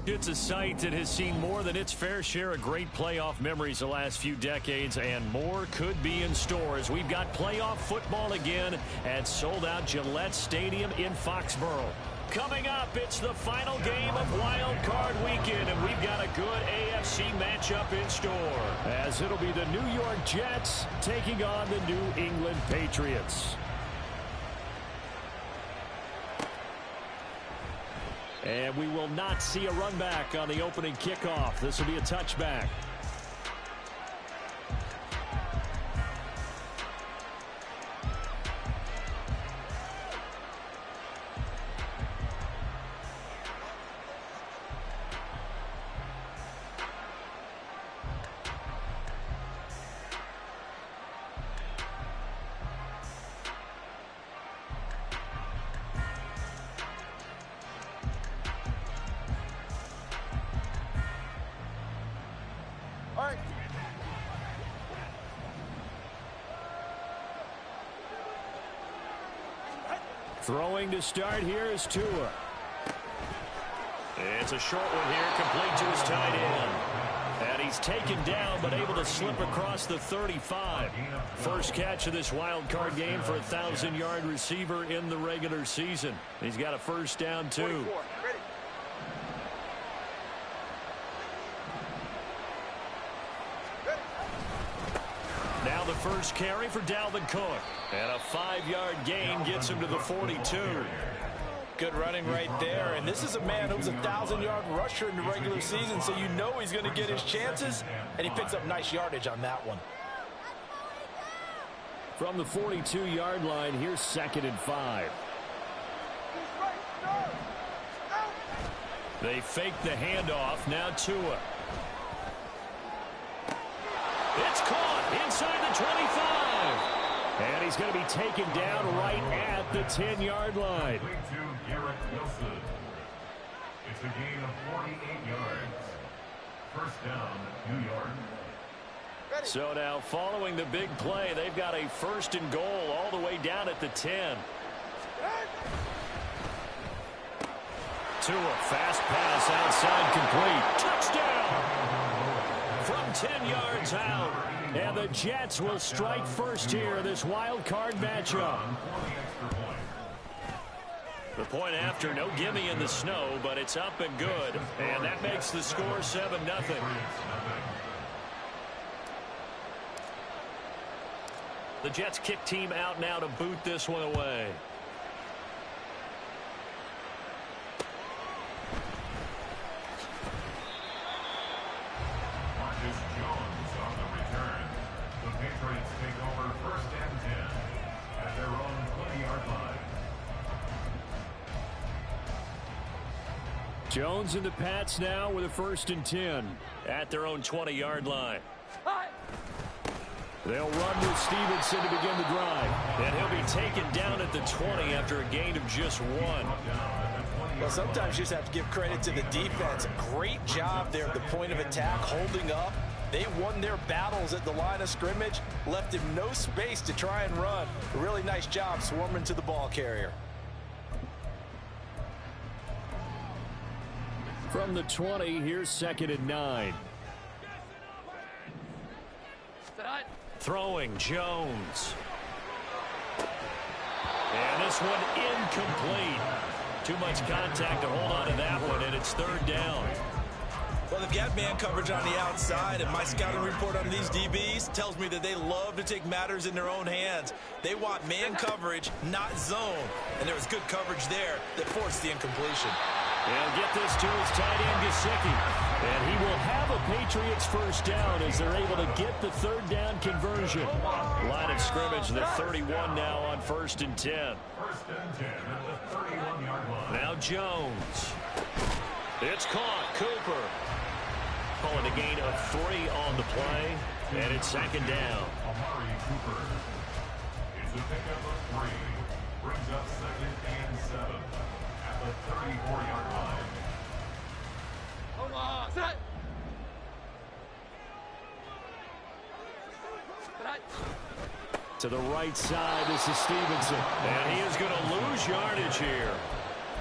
It's a site that has seen more than its fair share of great playoff memories the last few decades, and more could be in store as we've got playoff football again at sold-out Gillette Stadium in Foxborough. Coming up, it's the final game of Wild Card Weekend, and we've got a good AFC matchup in store, as it'll be the New York Jets taking on the New England Patriots. And we will not see a run back on the opening kickoff. This will be a touchback. Throwing to start here is Tua. It's a short one here, complete to his tight end. And he's taken down, but able to slip across the 35. First catch of this wild card game for a 1,000-yard receiver in the regular season. He's got a first down, too. Now the first carry for Dalvin Cook. And a 5-yard gain gets him to the 42. Good running right there. And this is a man who was a 1,000-yard rusher in the regular season, so you know he's going to get his chances. And he picks up nice yardage on that one. From the 42-yard line, here's 2nd and 5. They fake the handoff. Now Tua. It's caught inside the 25. And he's going to be taken down right at the 10-yard line. It's a gain of 48 yards. First down, New York. So now following the big play, they've got a 1st and goal all the way down at the 10. Tua, fast pass outside, complete. Touchdown! From 10 yards out. And the Jets will strike first here in this wild card matchup. The point after, no gimme in the snow, but it's up and good. And that makes the score 7-0. The Jets kick team out now to boot this one away. Jones and the Pats now with a 1st and 10 at their own 20-yard line. They'll run with Stevenson to begin the drive. And he'll be taken down at the 20 after a gain of just 1. Well, sometimes you just have to give credit to the defense. Great job there at the point of attack, holding up. They won their battles at the line of scrimmage, left him no space to try and run. A really nice job swarming to the ball carrier. From the 20, here's 2nd and 9. Throwing Jones. And this one incomplete. Too much contact to hold on to that one, and it's 3rd down. Well, they've got man coverage on the outside, and my scouting report on these DBs tells me that they love to take matters in their own hands. They want man coverage, not zone. And there was good coverage there that forced the incompletion. They'll get this to his tight end, Gesicki. And he will have a Patriots first down as they're able to get the 3rd down conversion. Line of scrimmage, the 31 now on 1st and 10. 1st and 10 at the 31-yard line. Now Jones. It's caught. Cooper. Calling a gain of 3 on the play. And it's 2nd down. Amari Cooper. It's a pickup of 3. brings up 2nd and 7 at the 34-yard line. To the right side, this is Stevenson. And he is going to lose yardage here.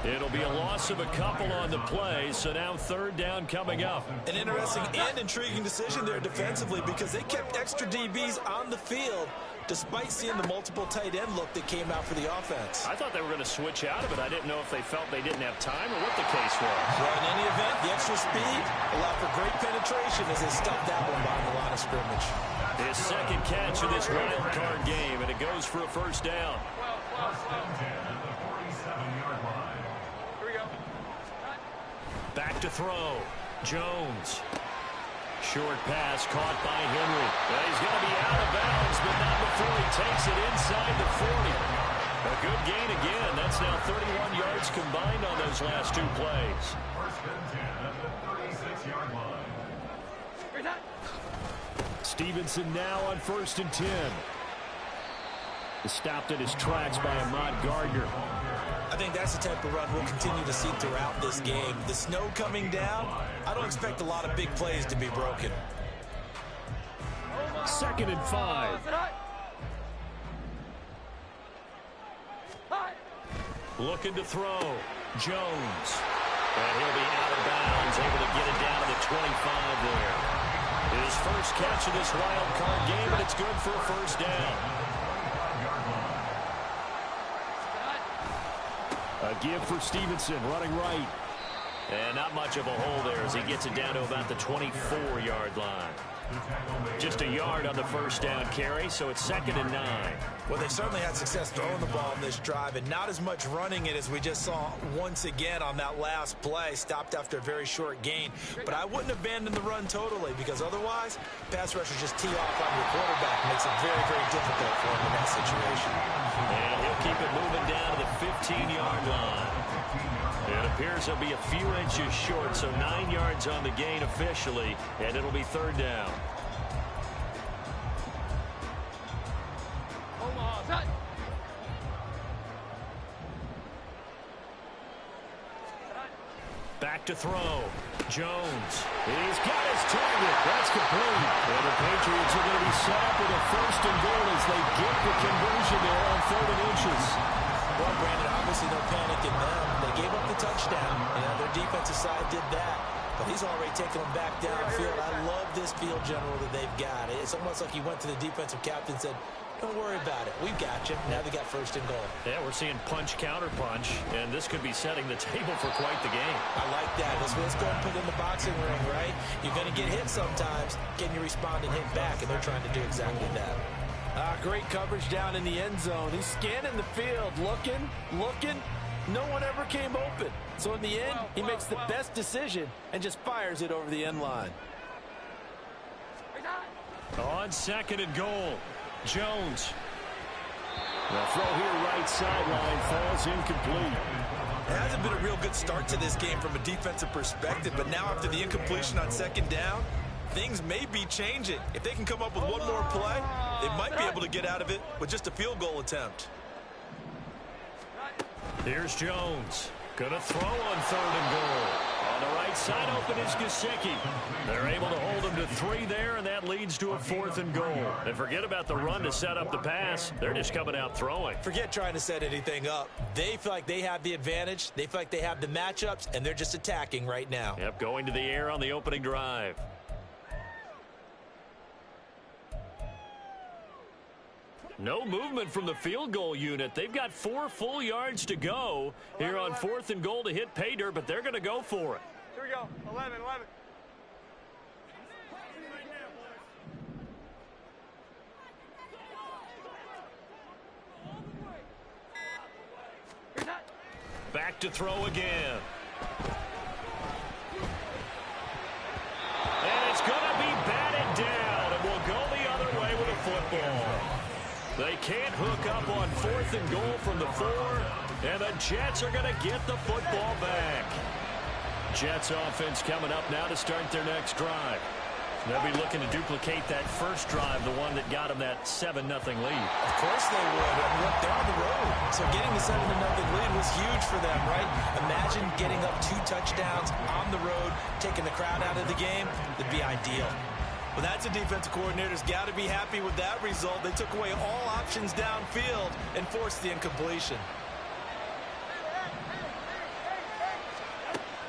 It'll be a loss of a couple on the play, so now 3rd down coming up. An interesting and intriguing decision there defensively because they kept extra DBs on the field despite seeing the multiple tight end look that came out for the offense. I thought they were going to switch out of it. I didn't know if they felt they didn't have time or what the case was. Well, in any event, the extra speed allowed for great penetration as they stuffed that one behind the line of scrimmage. His 2nd catch of this wild card game, and it goes for a 1st down. Back to throw. Jones. Short pass caught by Henry. Well, he's going to be out of bounds, but not before he takes it inside the 40. A good gain again. That's now 31 yards combined on those last 2 plays. 1st and 10 at the 36-yard line. Stevenson now on 1st and 10. Stopped in his tracks by Ahmad Gardner. I think that's the type of run we'll continue to see throughout this game. The snow coming down, I don't expect a lot of big plays to be broken. 2nd and 5. Looking to throw. Jones. And he'll be out of bounds, able to get it down to the 25 there. His first catch of this wild card game, and it's good for a 1st down. A give for Stevenson, running right. And not much of a hole there as he gets it down to about the 24-yard line. Just a yard on the 1st down carry, so it's 2nd and 9. Well, they certainly had success throwing the ball in this drive, and not as much running it as we just saw once again on that last play. Stopped after a very short gain. But I wouldn't abandon the run totally, because otherwise, pass rushers just tee off on your quarterback. Makes it very, very difficult for him in that situation. And he'll keep it moving down to the 15-yard line. It appears he'll be a few inches short, so 9 yards on the gain officially, and it'll be 3rd down. Back to throw. Jones. He's got his target. That's complete. And the Patriots are going to be set up with a 1st and goal as they get the conversion there on 3rd and inches. Well, Brandon, obviously no panic in them. They gave up the touchdown. You know, their defensive side did that. But he's already taken them back downfield. I love this field general that they've got. It's almost like he went to the defensive captain and said, don't worry about it. We've got you. Now they got 1st and goal. Yeah, we're seeing punch, counter punch, and this could be setting the table for quite the game. I like that. Let's go and put it in the boxing ring, right? You're going to get hit sometimes. Can you respond and hit back? And they're trying to do exactly that. Great coverage down in the end zone. He's scanning the field, looking. No one ever came open. So in the end, he makes the best decision and just fires it over the end line. On 2nd and goal, Jones. The throw here right sideline falls incomplete. It hasn't been a real good start to this game from a defensive perspective, but now after the incompletion on 2nd down, things may be changing. If they can come up with one more play, they might be able to get out of it with just a field goal attempt. Here's Jones. Gonna throw on 3rd and goal. On the right side open is Gesicki. They're able to hold him to 3 there, and that leads to a 4th and goal. And forget about the run to set up the pass. They're just coming out throwing. Forget trying to set anything up. They feel like they have the advantage. They feel like they have the matchups, and they're just attacking right now. Yep, going to the air on the opening drive. No movement from the field goal unit. They've got 4 full yards to go here on 4th and goal to hit pay dirt, but they're going to go for it. Here we go. 11. Back to throw again. And it's going to be batted down, and we'll go the other way with a football. They can't hook up on 4th and goal from the 4, and the Jets are going to get the football back. Jets offense coming up now to start their next drive. They'll be looking to duplicate that first drive, the one that got them that 7-0 lead. Of course they would. I mean, look, they're on the road. So getting the 7-0 lead was huge for them, right? Imagine getting up 2 touchdowns on the road, taking the crowd out of the game. That'd be ideal. Well, that's a defensive coordinator's got to be happy with that result. They took away all options downfield and forced the incompletion.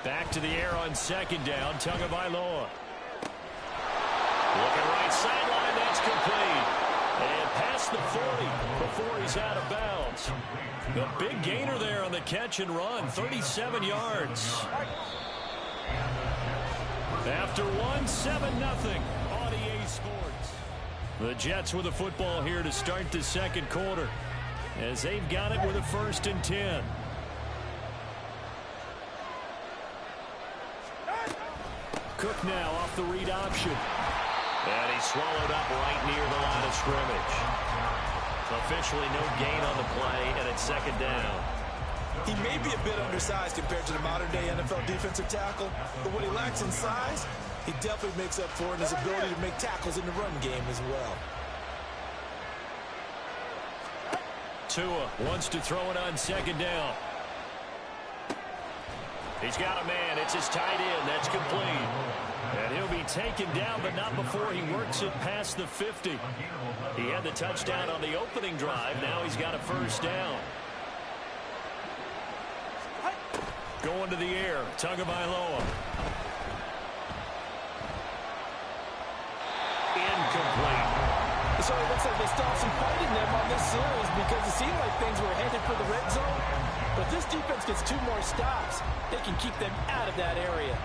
Back to the air on second down. Tagovailoa. Looking right sideline. That's complete. And past the 40 before he's out of bounds. The big gainer there on the catch and run. 37 yards. After 7-0 on EA Sports. The Jets with the football here to start the second quarter, as they've got it with a 1st and 10. Cook now off the read option. And he's swallowed up right near the line of scrimmage. Officially no gain on the play, and it's second down. He may be a bit undersized compared to the modern-day NFL defensive tackle, but what he lacks in size, he definitely makes up for in his ability to make tackles in the run game as well. Tua wants to throw it on second down. He's got a man. It's his tight end. That's complete. And he'll be taken down, but not before he works it past the 50. He had the touchdown on the opening drive. Now he's got a 1st down. Going to the air. Tagovailoa. Incomplete. So it looks like they still have some fight in them on this series because it seemed like things were headed for the red zone. But this defense gets 2 more stops. They can keep them out of that area.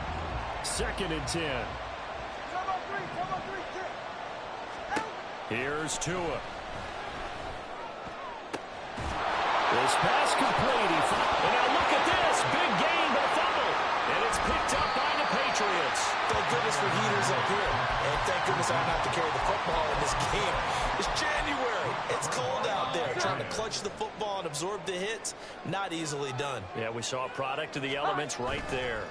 2nd and 10. Here's Tua. This pass complete. And now look at this. Big gain, but a fumble. And it's picked up by the Patriots. Thank goodness for heaters up here. And thank goodness I don't have to carry the football in this game. It's January. It's cold out there. Trying to clutch the football and absorb the hits, not easily done. Yeah, we saw a product of the elements right there.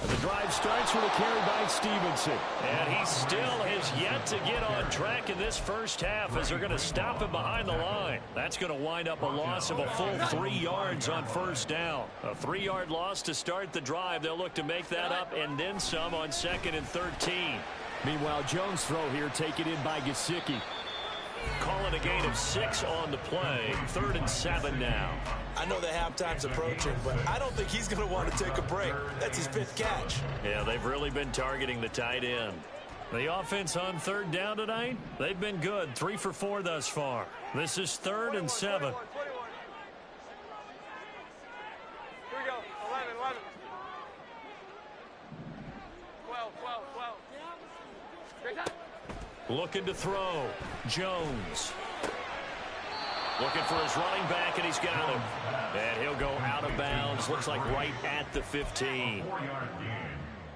And the drive starts with a carry by Stevenson. And he still has yet to get on track in this first half as they're going to stop him behind the line. That's going to wind up a loss of a full 3 yards on 1st down. A 3-yard loss to start the drive. They'll look to make that up and then some on 2nd and 13. Meanwhile, Jones' throw here taken in by Gesicki. Calling a gain of 6 on the play. 3rd and 7 now. I know the halftime's approaching, but I don't think he's going to want to take a break. That's his 5th catch. Yeah, they've really been targeting the tight end. The offense on 3rd down tonight, they've been good. 3 for 4 thus far. This is 3rd and 7. 21. Here we go. 11. 12. Great time. Looking to throw. Jones. Looking for his running back, and he's got him. And he'll go out of bounds. Looks like right at the 15.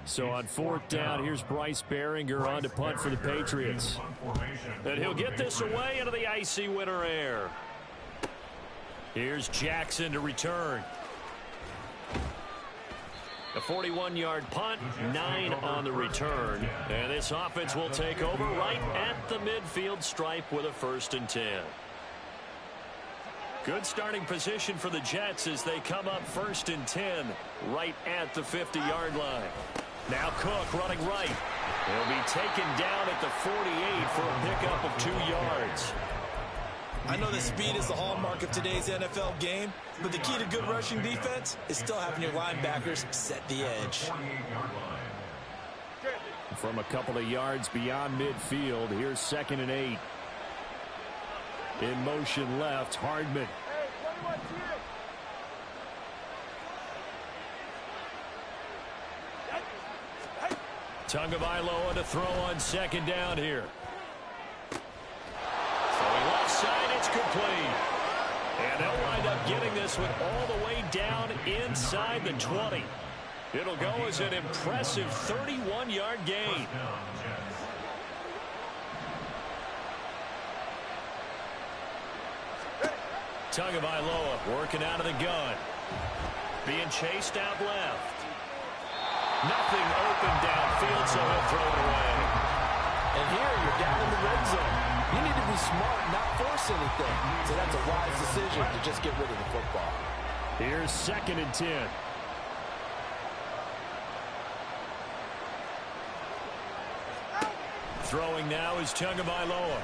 So on 4th down, here's Bryce Behringer on to punt for the Patriots. And he'll get this away into the icy winter air. Here's Jackson to return. A 41-yard punt, 9 on the return. And this offense will take over right at the midfield stripe with a 1st and 10. Good starting position for the Jets as they come up 1st and 10 right at the 50-yard line. Now Cook running right. He'll be taken down at the 48 for a pickup of 2 yards. I know that speed is the hallmark of today's NFL game, but the key to good rushing defense is still having your linebackers set the edge. From a couple of yards beyond midfield, here's 2nd and 8. In motion left, Hardman. Tagovailoa to throw on 2nd down here. Throwing left side, it's complete. And they'll wind up getting this one all the way down inside the 20. It'll go as an impressive 31-yard gain. Tagovailoa working out of the gun. Being chased out left. Nothing open downfield, so he'll throw it away. And here you're down in the red zone. You need to be smart, not force anything. So that's a wise decision to just get rid of the football. Here's 2nd and 10. Throwing now is Tagovailoa.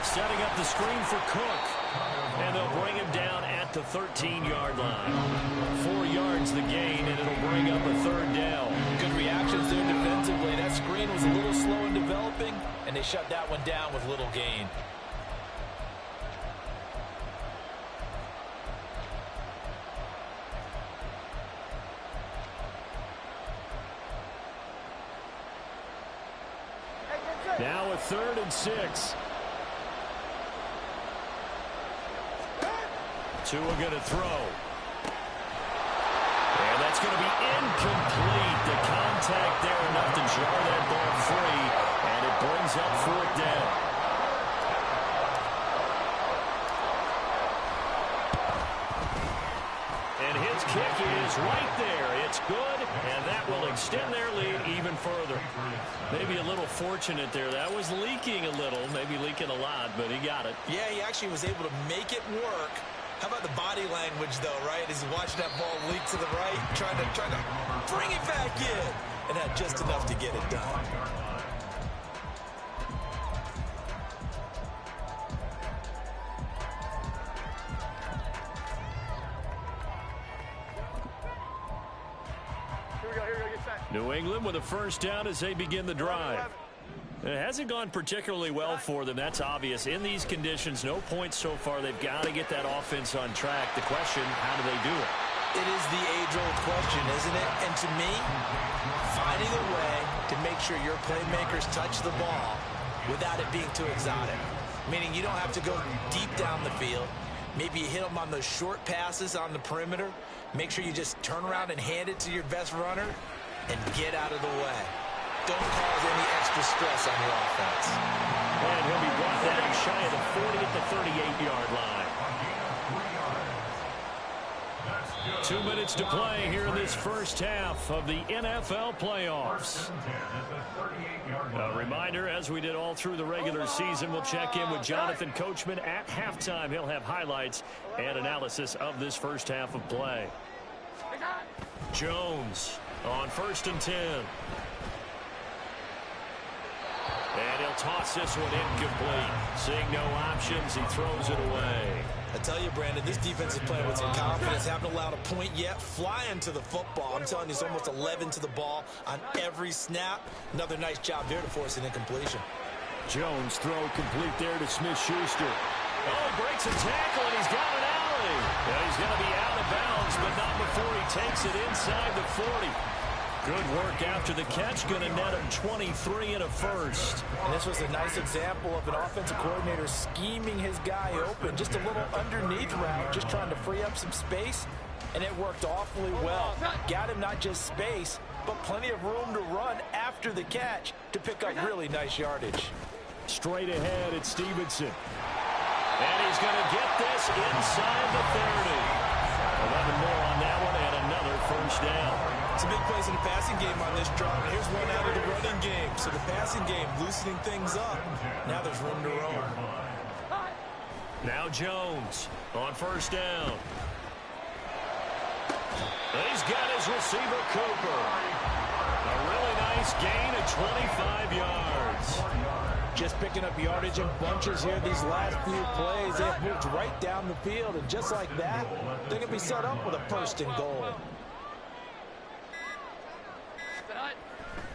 Setting up the screen for Cook. And they'll bring him down at the 13-yard line. 4 yards the gain, and it'll bring up a 3rd down. Good reactions there defensively. That screen was a little slow in developing, and they shut that one down with little gain. Now a 3rd and 6. Tua going to throw. And that's going to be incomplete. The contact there enough to jar that ball free. And it brings up 4th down. And his kick is right there. It's good, and that will extend their lead even further. Maybe a little fortunate there. That was leaking a little, maybe leaking a lot, but he got it. Yeah, he actually was able to make it work. How about the body language, though, right? As he watched that ball leak to the right, trying to bring it back in, and had just enough to get it done. New England with a 1st down as they begin the drive. It hasn't gone particularly well for them. That's obvious. In these conditions, no points so far. They've got to get that offense on track. The question, how do they do it? It is the age-old question, isn't it? And to me, finding a way to make sure your playmakers touch the ball without it being too exotic. Meaning you don't have to go deep down the field. Maybe you hit them on those short passes on the perimeter. Make sure you just turn around and hand it to your best runner and get out of the way. Don't cause any extra stress on your offense. And he'll be brought down shy of the 40 at the 38-yard line. 2 minutes to play here in this first half of the NFL playoffs. A reminder, as we did all through the regular season, we'll check in with Jonathan Coachman at halftime. He'll have highlights and analysis of this first half of play. Jones on 1st and 10. And he'll toss this one incomplete. Seeing no options, he throws it away. I tell you, Brandon, this defense is playing with some confidence. Haven't allowed a point yet. Flying to the football. I'm telling you, it's almost 11 to the ball on every snap. Another nice job there to force an incompletion. Jones throw complete there to Smith-Schuster. Oh, breaks a tackle, and he's got an alley. Yeah, he's going to be out of bounds, but not before he takes it inside the 40. Good work after the catch. Going to net him 23 and a first. And this was a nice example of an offensive coordinator scheming his guy open. Just a little underneath route, just trying to free up some space. And it worked awfully well. Got him not just space, but plenty of room to run after the catch to pick up really nice yardage. Straight ahead, it's Stevenson. And he's going to get this inside the 30. 11 more on that one, and another first down. Some big plays in the passing game on this drive. Here's one out of the running game. So the passing game loosening things up. Now there's room to roam. Now Jones on 1st down. He's got his receiver, Cooper. A really nice gain of 25 yards. Just picking up yardage in bunches here these last few plays. They have moved right down the field, and just like that, they're going to be set up with a 1st and goal.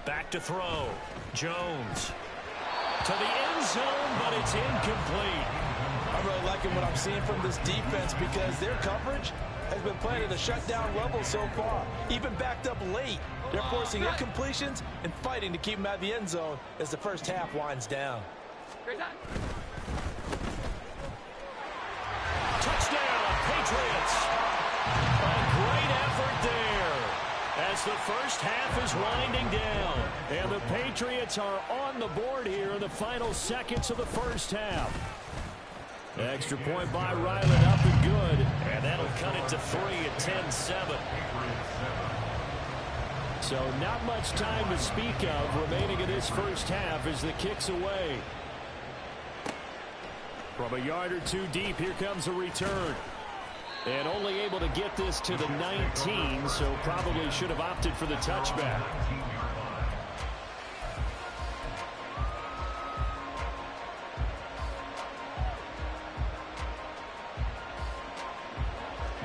Back to throw. Jones to the end zone, but it's incomplete. I'm really liking what I'm seeing from this defense because their coverage has been playing at a shutdown level so far. Even backed up late, they're forcing incompletions and fighting to keep them out of the end zone as the first half winds down. Touchdown, Patriots. A great effort there as the first half is winding down. And the Patriots are on the board here in the final seconds of the first half. Extra point by Ryland, up and good. And that'll cut it to 3 at 10-7. So not much time to speak of remaining in this first half as the kick's away. From a yard or two deep, here comes a return. And only able to get this to the 19, so probably should have opted for the touchback.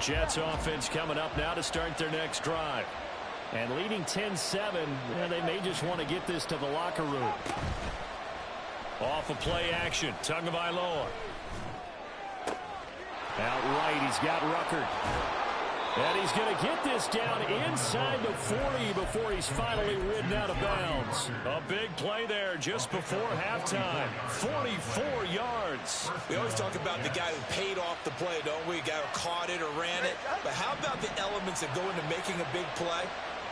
Jets offense coming up now to start their next drive. And leading 10-7, they may just want to get this to the locker room. Off of play action, Tagovailoa. Outright, he's got Ruckert. And he's going to get this down inside the 40 before he's finally ridden out of bounds. A big play there just before halftime. 44 yards. We always talk about the guy who paid off the play, don't we? The guy who caught it or ran it. But how about the elements that go into making a big play?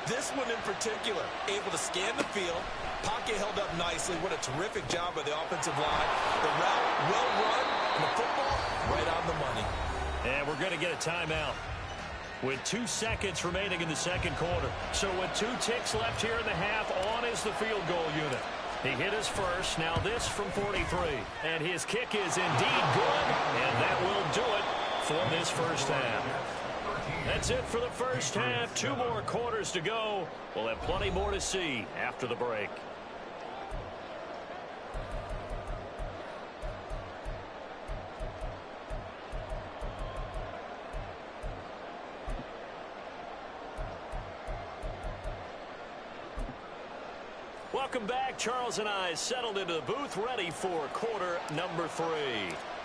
This one in particular, able to scan the field. Pocket held up nicely. What a terrific job by the offensive line. The route well run, and the football right on the money. And we're going to get a timeout with 2 seconds remaining in the second quarter. So with 2 ticks left here in the half, on is the field goal unit. He hit his first. Now this from 43. And his kick is indeed good, and that will do it for this first half. That's it for the first half. 2 more quarters to go. We'll have plenty more to see after the break. Welcome back. Charles and I settled into the booth, ready for quarter number 3.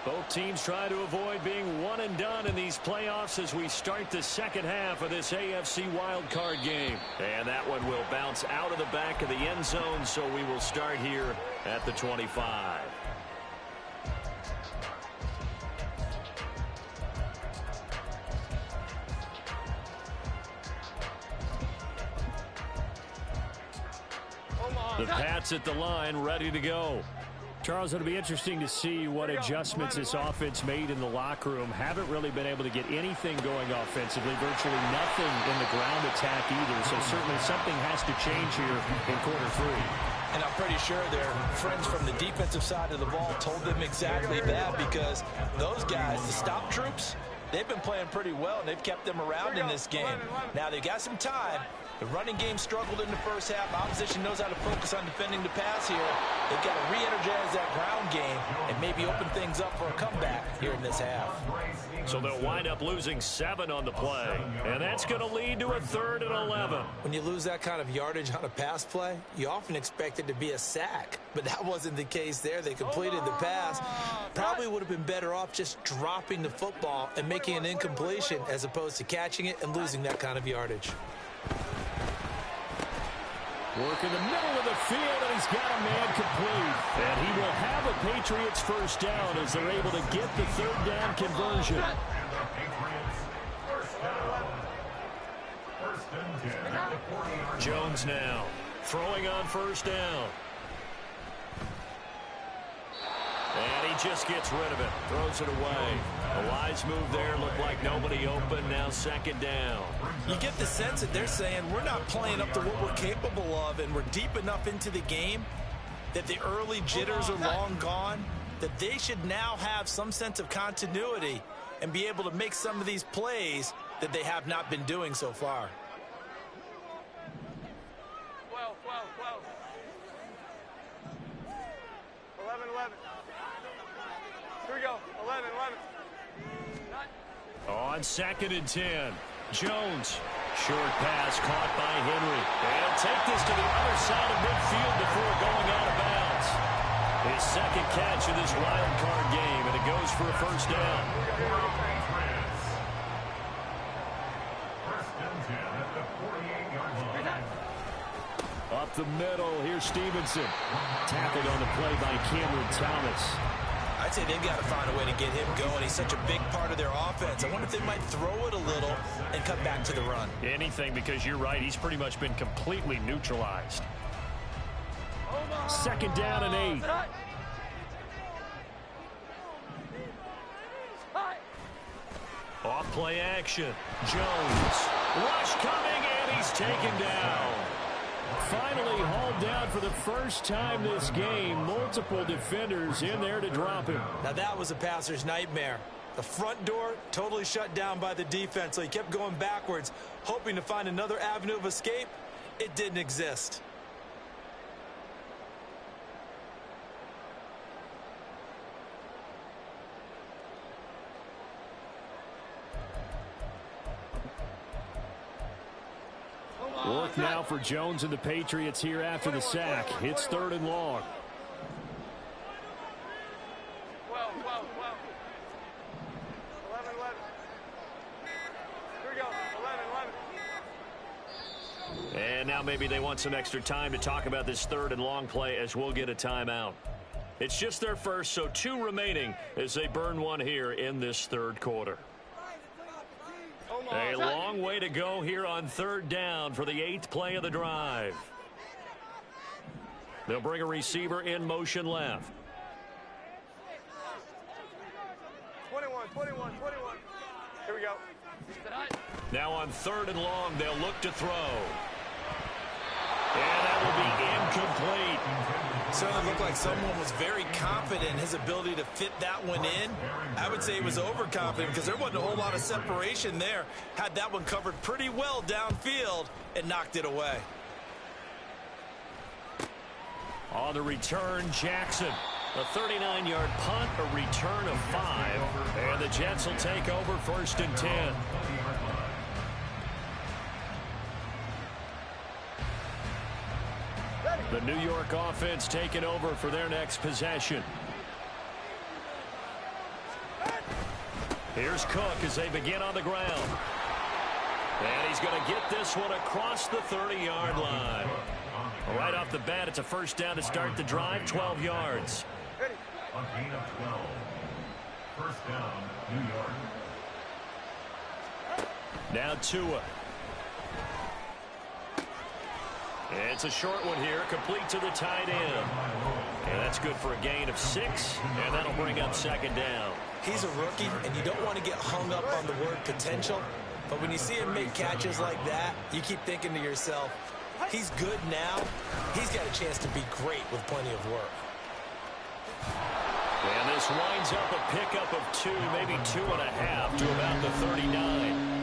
Both teams try to avoid being one and done in these playoffs as we start the second half of this AFC wildcard game. And that one will bounce out of the back of the end zone, so we will start here at the 25. The Pats at the line, ready to go. Charles, it'll be interesting to see what adjustments this offense made in the locker room. Haven't really been able to get anything going offensively, virtually nothing in the ground attack either. So certainly something has to change here in quarter 3. And I'm pretty sure their friends from the defensive side of the ball told them exactly that, because those guys, the stop troops, they've been playing pretty well, and they've kept them around in this game. Now, they've got some time. The running game struggled in the first half. Opposition knows how to focus on defending the pass here. They've got to re-energize that ground game and maybe open things up for a comeback here in this half. So they'll wind up losing 7 on the play. And that's going to lead to a 3rd and 11. When you lose that kind of yardage on a pass play, you often expect it to be a sack. But that wasn't the case there. They completed the pass. Probably would have been better off just dropping the football and making an incompletion as opposed to catching it and losing that kind of yardage. Work in the middle of the field, and he's got a man complete. And he will have a Patriots first down as they're able to get the 3rd down conversion. Jones now throwing on first down. And he just gets rid of it, throws it away. A wise move there, looked like nobody open, now 2nd down. You get the sense that they're saying we're not playing up to what we're capable of, and we're deep enough into the game that the early jitters are long gone, that they should now have some sense of continuity and be able to make some of these plays that they have not been doing so far. 12, 12, 12. 11, 11. Here we go. 11, 11. On 2nd and 10. Jones. Short pass caught by Henry. They'll take this to the other side of midfield before going out of bounds. His 2nd catch of this wild card game, and it goes for a first down. Up the middle, here's Stevenson. Tackled on the play by Cameron Thomas. I'd say they've got to find a way to get him going. He's such a big part of their offense. I wonder if they might throw it a little and cut back to the run. Anything, because you're right. He's pretty much been completely neutralized. 2nd down and 8. Off play action. Jones. Rush coming, and he's taken down. finally hauled down for the first time this game. Multiple defenders in there to drop him. Now that was a passer's nightmare. The front door totally shut down by the defense, so he kept going backwards, hoping to find another avenue of escape. It didn't exist. Work now for Jones and the Patriots here after the sack. It's 3rd and long. 12, 12, 12. 11, 11. Here we go. 11, 11. And now maybe they want some extra time to talk about this 3rd and long play as we'll get a timeout. It's just their first, so 2 remaining as they burn one here in this 3rd quarter. A long way to go here on 3rd down for the 8th play of the drive. They'll bring a receiver in motion left. 21, 21, 21. Here we go. Now on 3rd and long, they'll look to throw. And that will be incomplete. Certainly looked like someone was very confident in his ability to fit that one in. I would say he was overconfident because there wasn't a whole lot of separation there. Had that one covered pretty well downfield and knocked it away. On the return, Jackson. A 39-yard punt, a return of 5. And the Jets will take over 1st and 10. The New York offense taking over for their next possession. Here's Cook as they begin on the ground. And he's going to get this one across the 30-yard line. Right off the bat, it's a 1st down to start the drive, 12 yards. A gain of 12. 1st down, New York. Now Tua. It's a short one here, complete to the tight end. And that's good for a gain of 6, and that'll bring up 2nd down. He's a rookie, and you don't want to get hung up on the word potential. But when you see him make catches like that, you keep thinking to yourself, he's good now. He's got a chance to be great with plenty of work. And this winds up a pickup of 2, maybe 2.5 to about the 39.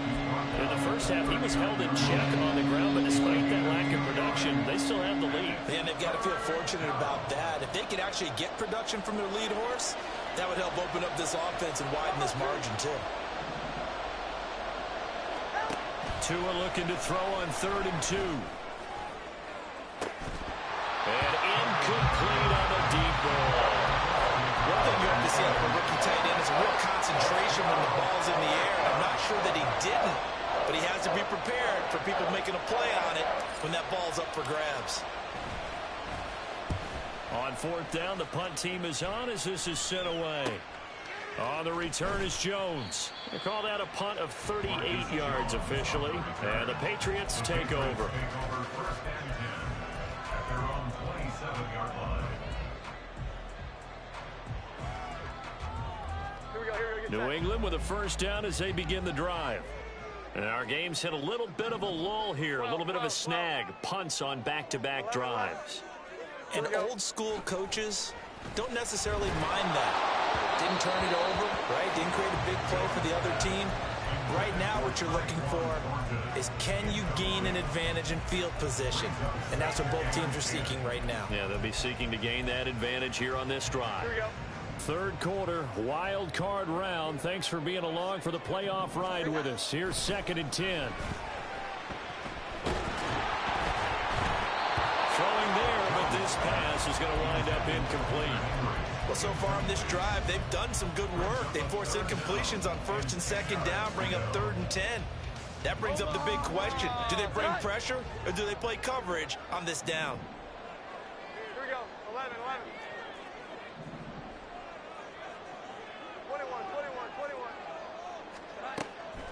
In the first half, he was held in check on the ground, but despite that lack of production, they still have the lead. And they've got to feel fortunate about that. If they could actually get production from their lead horse, that would help open up this offense and widen this margin, too. Tua looking to throw on 3rd and 2. And incomplete on the deep ball. One thing you have to see out of a rookie tight end is a real concentration when the ball's in the air. I'm not sure that he didn't, but he has to be prepared for people making a play on it when that ball's up for grabs. On 4th down, the punt team is on as this is sent away. On the return is Jones. They call that a punt of 38 yards officially, and the Patriots take over. 1st and 10 at their own 27-yard line. New England with a 1st down as they begin the drive. And our game's hit a little bit of a lull here, a little bit of a snag. Punts on back-to-back drives. And old-school coaches don't necessarily mind that. Didn't turn it over, right? Didn't create a big play for the other team. Right now what you're looking for is can you gain an advantage in field position? And that's what both teams are seeking right now. Yeah, they'll be seeking to gain that advantage here on this drive. 3rd quarter, wild card round. Thanks for being along for the playoff ride with us. Here's 2nd and 10. Throwing there, but this pass is going to wind up incomplete. Well, so far on this drive, they've done some good work. They forced incompletions on 1st and 2nd down, bring up 3rd and 10. That brings up the big question. Do they bring pressure or do they play coverage on this down? Here we go. 11, 11. 21, 21, 21.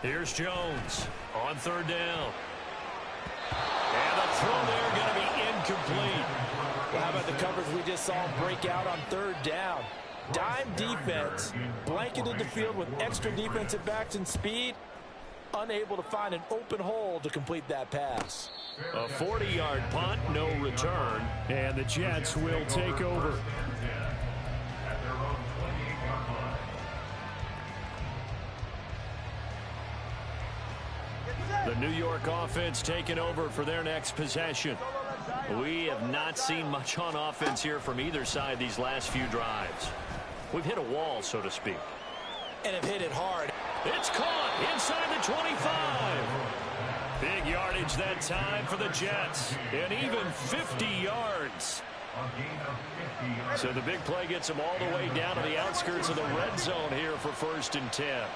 Here's Jones on 3rd down. And the throw there going to be incomplete. Well, how about the coverage we just saw break out on 3rd down? Dime defense, blanketed the field with extra defensive backs and speed. unable to find an open hole to complete that pass. A 40-yard punt, no return, and the Jets will take over. At their own 28-yard line. The New York offense taking over for their next possession. We have not seen much on offense here from either side these last few drives. We've hit a wall, so to speak. And have hit it hard. It's caught inside the 25. Big yardage that time for the Jets. And even 50 yards. So the big play gets them all the way down to the outskirts of the red zone here for 1st and 10.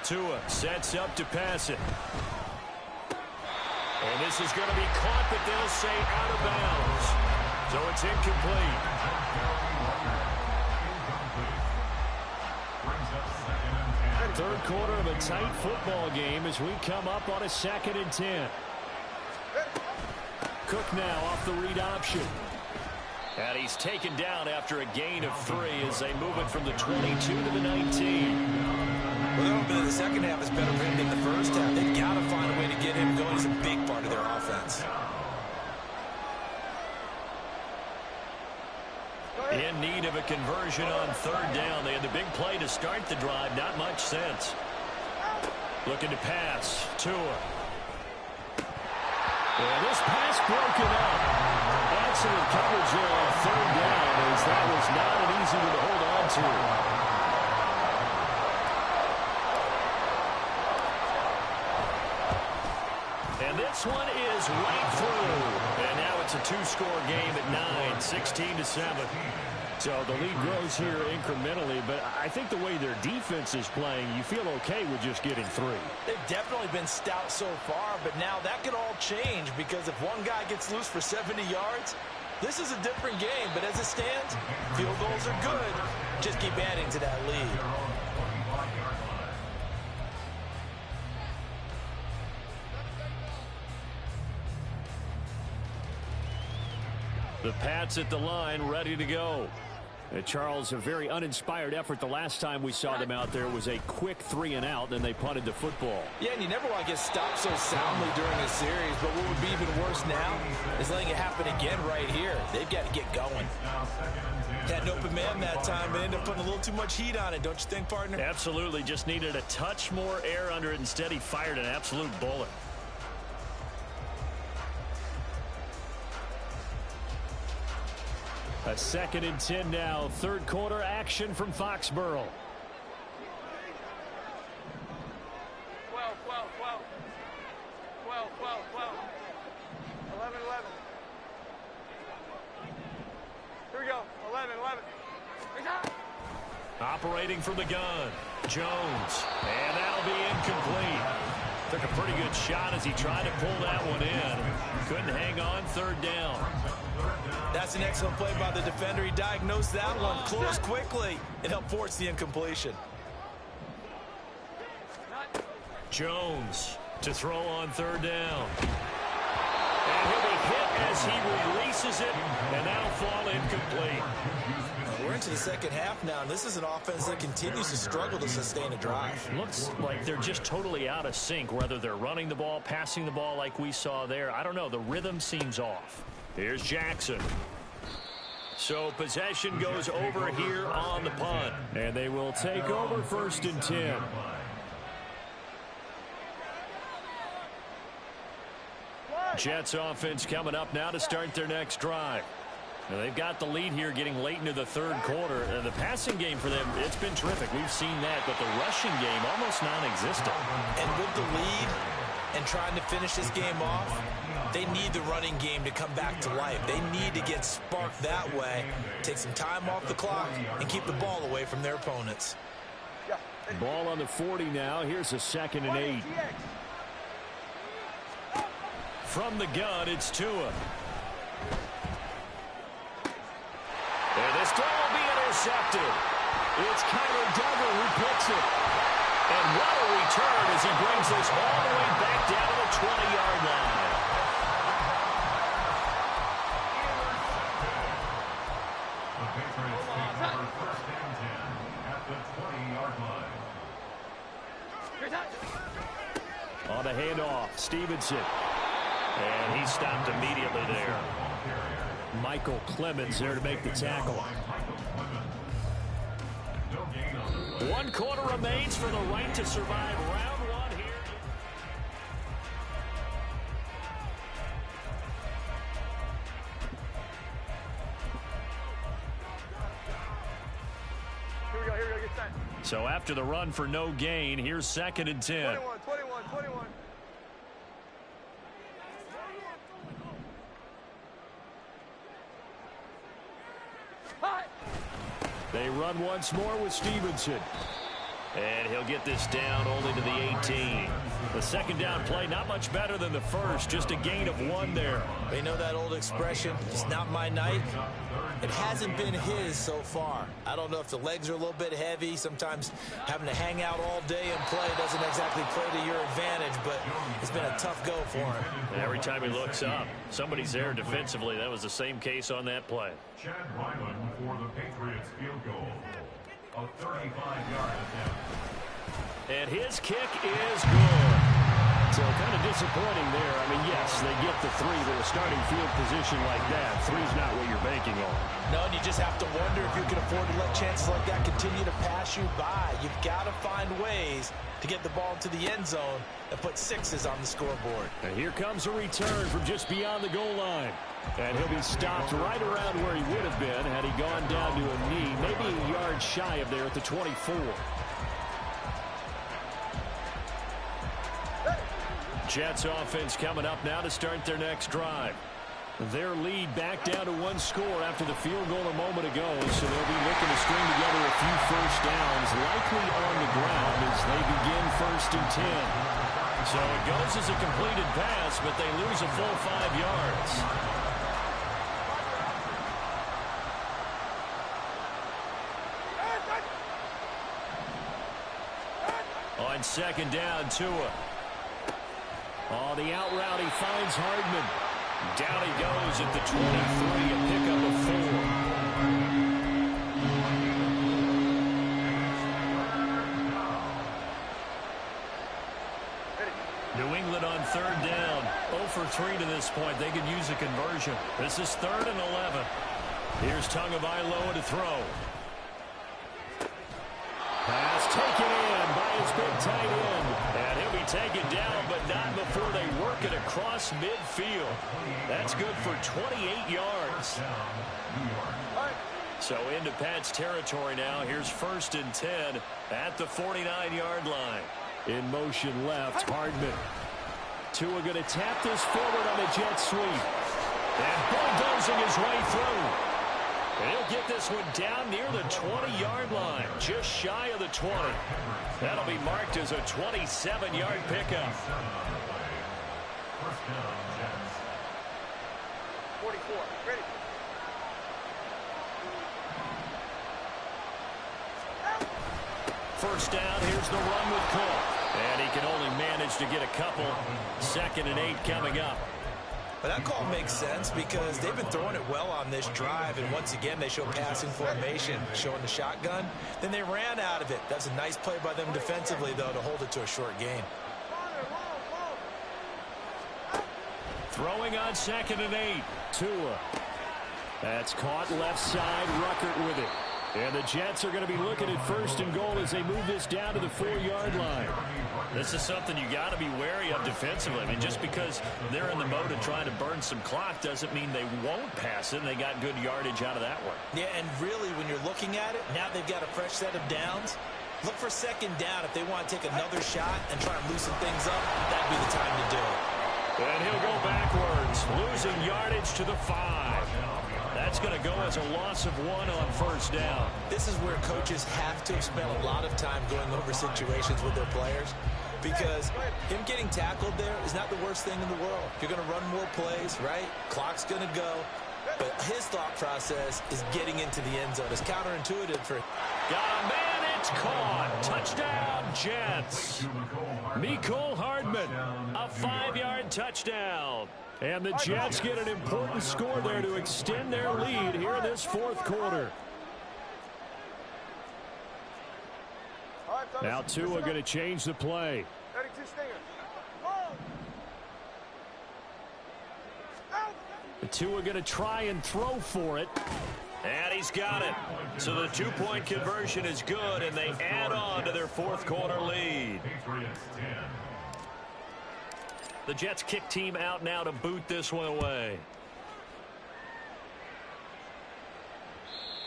Tua sets up to pass it. And this is going to be caught, but they'll say out of bounds. So it's incomplete. Third quarter of a tight football game as we come up on a 2nd and 10. Cook now off the read option. And he's taken down after a gain of 3 as they move it from the 22 to the 19. Well, the opening of the second half is better for him than the first half. They've got to find a way to get him going. He's a big part of their offense. In need of a conversion on 3rd down. They had the big play to start the drive. Not much sense. Looking to pass. Tua. And this pass broken up. Excellent coverage there on 3rd down as that was not an easy one to hold on to. And this one is right through. And now it's a 2-score game at 9, 16-7. So the lead grows here incrementally, but I think the way their defense is playing, you feel okay with just getting 3. They've definitely been stout so far, but now that could all change because if one guy gets loose for 70 yards, this is a different game. But as it stands, field goals are good. Just keep adding to that lead. The Pats at the line, ready to go. Charles, a very uninspired effort the last time we saw them out there was a quick 3 and out, then they punted the football. Yeah, and you never want to get stopped so soundly during a series, but what would be even worse now is letting it happen again right here. They've got to get going. Had an open man that time, but ended up putting a little too much heat on it, don't you think, partner? Absolutely, just needed a touch more air under it. Instead, he fired an absolute bullet. A 2nd and 10 now. 3rd quarter action from Foxborough. 12, 12, 12. 12, 12, 12. 11, 11. Here we go. 11, 11. Operating from the gun. Jones. And that'll be incomplete. Took a pretty good shot as he tried to pull that one in. Couldn't hang on. 3rd down. That's an excellent play by the defender. He diagnosed that one, closed quickly, and helped force the incompletion. Jones to throw on 3rd down. And he'll be hit as he releases it, and that'll fall incomplete. We're into the second half now, and this is an offense that continues to struggle to sustain a drive. Looks like they're just totally out of sync, whether they're running the ball, passing the ball like we saw there. I don't know. The rhythm seems off. Here's Jackson. So possession goes over here on the punt. And they will take over 1st and 10. Jets offense coming up now to start their next drive. Now they've got the lead here getting late into the 3rd quarter. The passing game for them, it's been terrific. We've seen that, but the rushing game almost non-existent. And with the lead and trying to finish this game off, they need the running game to come back to life. They need to get sparked that way, take some time off the clock, and keep the ball away from their opponents. Ball on the 40 now. Here's a 2nd and 8. From the gun, it's Tua. And this throw will be intercepted. It's Kyler Duggar who picks it. And what a return as he brings this all the way back down to the 20-yard line. The Patriots take over 1st and 10 at the 20-yard line. the handoff. Stevenson. And he stopped immediately there. Michael Clemens there to make the tackle. 1 quarter remains for the right to survive round 1 here. Here we go, get set. So after the run for no gain, here's 2nd and 10. 21. They run once more with Stevenson. And he'll get this down only to the 18. The 2nd down play, not much better than the first. Just a gain of 1 there. You know that old expression, it's not my night? It hasn't been his so far. I don't know if the legs are a little bit heavy. Sometimes having to hang out all day and play doesn't exactly play to your advantage, but it's been a tough go for him. And every time he looks up, somebody's there defensively. That was the same case on that play. Chad Ryland for the Patriots field goal. A 35-yard attempt. And his kick is good. So kind of disappointing there. I mean, yes, they get the 3, but a starting field position like that, 3's not what you're banking on. No, and you just have to wonder if you can afford to let chances like that continue to pass you by. You've got to find ways to get the ball into the end zone and put 6s on the scoreboard. And here comes a return from just beyond the goal line. And he'll be stopped right around where he would have been had he gone down to a knee, maybe a yard shy of there at the 24. Jets offense coming up now to start their next drive. Their lead back down to 1 score after the field goal a moment ago, so they'll be looking to string together a few first downs, likely on the ground as they begin 1st and 10. So it goes as a completed pass, but they lose a full 5 yards. On 2nd down, Tua. On the out route, he finds Hardman. Down he goes at the 23, a pickup of 4. New England on 3rd down. 0 for 3 to this point. They could use a conversion. This is 3rd and 11. Here's Tagovailoa to throw. Pass taken in by his big tight end. And he'll be taken down, but not before they work it across midfield. That's good for 28 yards. So into Pat's territory now. Here's 1st and 10 at the 49-yard line. In motion left, Hardman. Tua going to tap this forward on a jet sweep. And bulldozing his way through. And he'll get this one down near the 20-yard line, just shy of the 20. That'll be marked as a 27-yard pickup. 44, ready. First down, here's the run with Cook. And he can only manage to get a couple. 2nd and 8 coming up. But that call makes sense because they've been throwing it well on this drive, and once again they show passing formation, showing the shotgun. Then they ran out of it. That's a nice play by them defensively, though, to hold it to a short gain. Throwing on 2nd and 8. Tua. That's caught left side. Ruckert with it. And the Jets are going to be looking at 1st and goal as they move this down to the 4-yard line. This is something you got to be wary of defensively. I mean, just because they're in the mode of trying to burn some clock doesn't mean they won't pass it. They got good yardage out of that one. Yeah, and really, when you're looking at it, now they've got a fresh set of downs. Look for 2nd down if they want to take another shot and try and loosen things up. That'd be the time to do it. And he'll go backwards, losing yardage to the 5. That's going to go as a loss of 1 on 1st down. This is where coaches have to spend a lot of time going over situations with their players, because him getting tackled there is not the worst thing in the world. You're going to run more plays, right? Clock's going to go. But his thought process is getting into the end zone. It's counterintuitive for him. Got a man, it's caught. Touchdown, Jets. Mecole Hardman, a 5-yard touchdown. And the Jets get an important score there to extend their lead here in this 4th quarter. Now Tua going to change the play. 32 Stinger. The two are going to try and throw for it. And he's got it. So the two-point conversion is good, and they add on to their fourth quarter lead. The Jets kick team out now to boot this one away.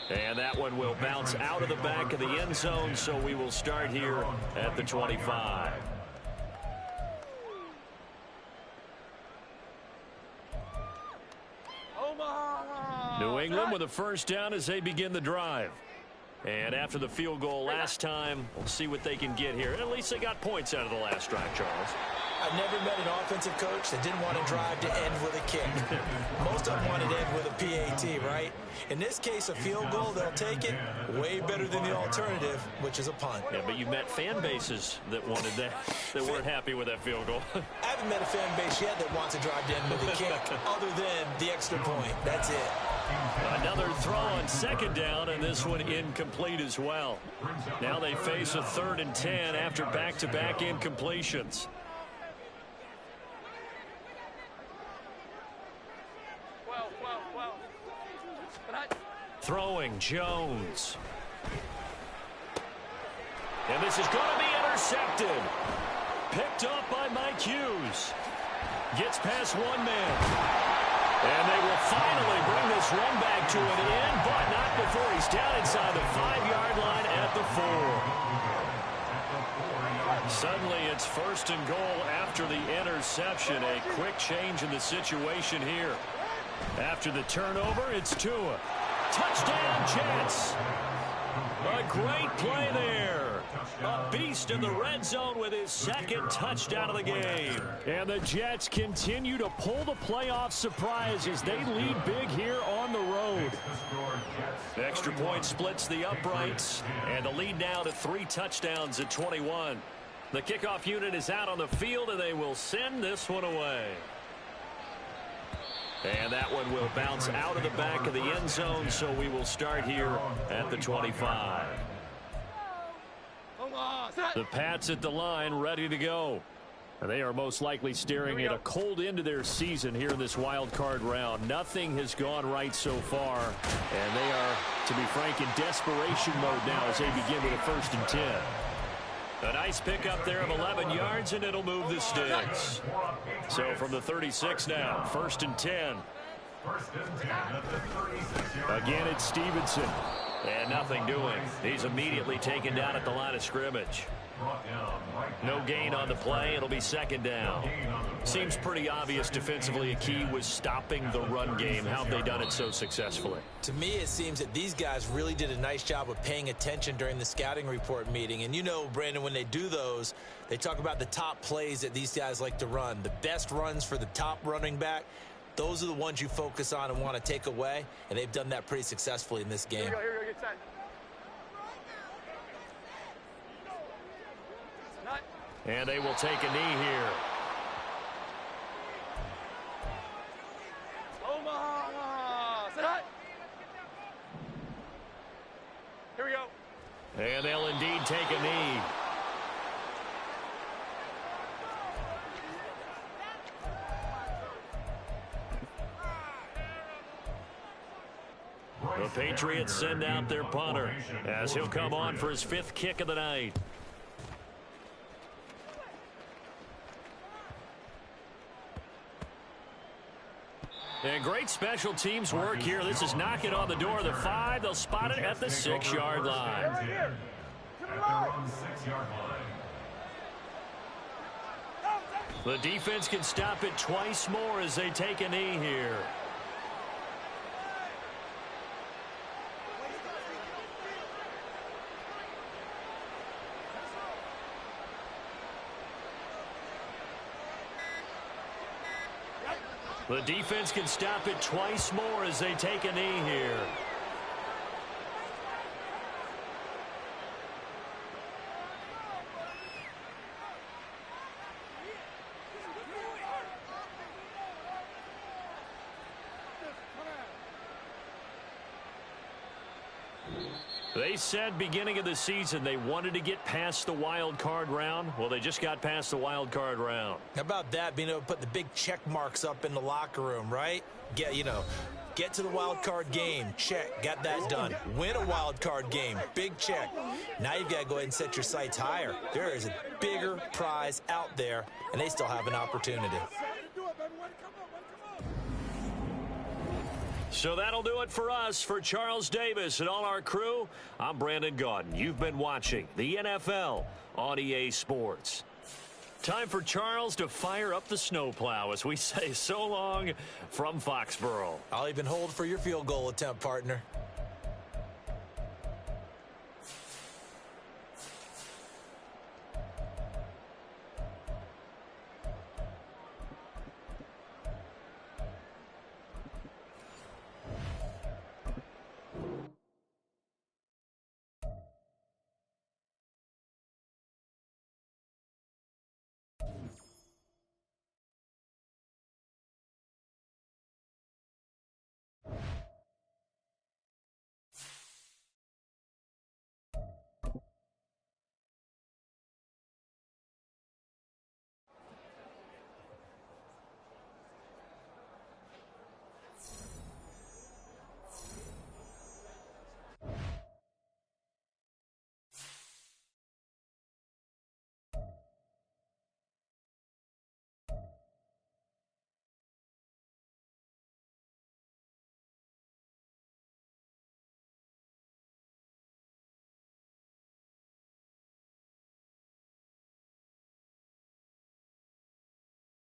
And that one will bounce out of the back of the end zone, so we will start here at the 25. New England with a first down as they begin the drive. And after the field goal last time, we'll see what they can get here. And at least they got points out of the last drive, Charles. I've never met an offensive coach that didn't want to drive to end with a kick. Most of them wanted to end with a PAT, right? In this case, a field goal, they'll take it. Way better than the alternative, which is a punt. Yeah, but you met fan bases that wanted that, that weren't happy with that field goal. I haven't met a fan base yet that wants to drive to end with a kick, other than the extra point. That's it. Another throw on second down, and this one incomplete as well. Now they face a 3rd and 10 after back-to-back incompletions. Throwing Jones. And this is going to be intercepted. Picked up by Mike Hughes. Gets past one man. And they will finally bring this run back to an end, but not before he's down inside the 5-yard line at the 4. Suddenly it's 1st and goal after the interception. A quick change in the situation here. After the turnover, it's Tua. Touchdown, Jets. A great play there. A beast in the red zone with his 2nd touchdown of the game. And the Jets continue to pull the playoff surprise as they lead big here on the road. Extra point splits the uprights, and the lead now to 3 touchdowns at 21. The kickoff unit is out on the field, and they will send this one away. And that one will bounce out of the back of the end zone, so we will start here at the 25. The Pats at the line, ready to go. And they are most likely staring at a cold end to their season here in this wild card round. Nothing has gone right so far, and they are, to be frank, in desperation mode now as they begin with a 1st and 10. A nice pickup there of 11 yards, and it'll move the sticks. So from the 36 now, 1st and 10. Again, it's Stevenson. And nothing doing. He's immediately taken down at the line of scrimmage. No gain on the play. It'll be 2nd down. Seems pretty obvious defensively a key was stopping the run game. How have they done it so successfully? To me, it seems that these guys really did a nice job of paying attention during the scouting report meeting. And you know, Brandon, when they do those, they talk about the top plays that these guys like to run. The best runs for the top running back. Those are the ones you focus on and want to take away. And they've done that pretty successfully in this game. Here we go, get set. And they will take a knee here. Here we go. And they'll indeed take a knee. The Patriots send out their punter as he'll come on for his 5th kick of the night. And great special teams work here. This is knocking on the door of the 5. They'll spot it at the 6-yard line. Right here. To the line. The defense can stop it twice more as they take a knee here. The defense can stop it twice more as they take a knee here. They said beginning of the season they wanted to get past the wild card round. Well, they just got past the wild card round. How about that, being able to put the big check marks up in the locker room, right? Get to the wild card game. Check. Got that done. Win a wild card game. Big check. Now you've got to go ahead and set your sights higher. There is a bigger prize out there, and they still have an opportunity. So that'll do it for us. For Charles Davis and all our crew, I'm Brandon Gaudin. You've been watching the NFL on EA Sports. Time for Charles to fire up the snowplow as we say so long from Foxborough. I'll even hold for your field goal attempt, partner.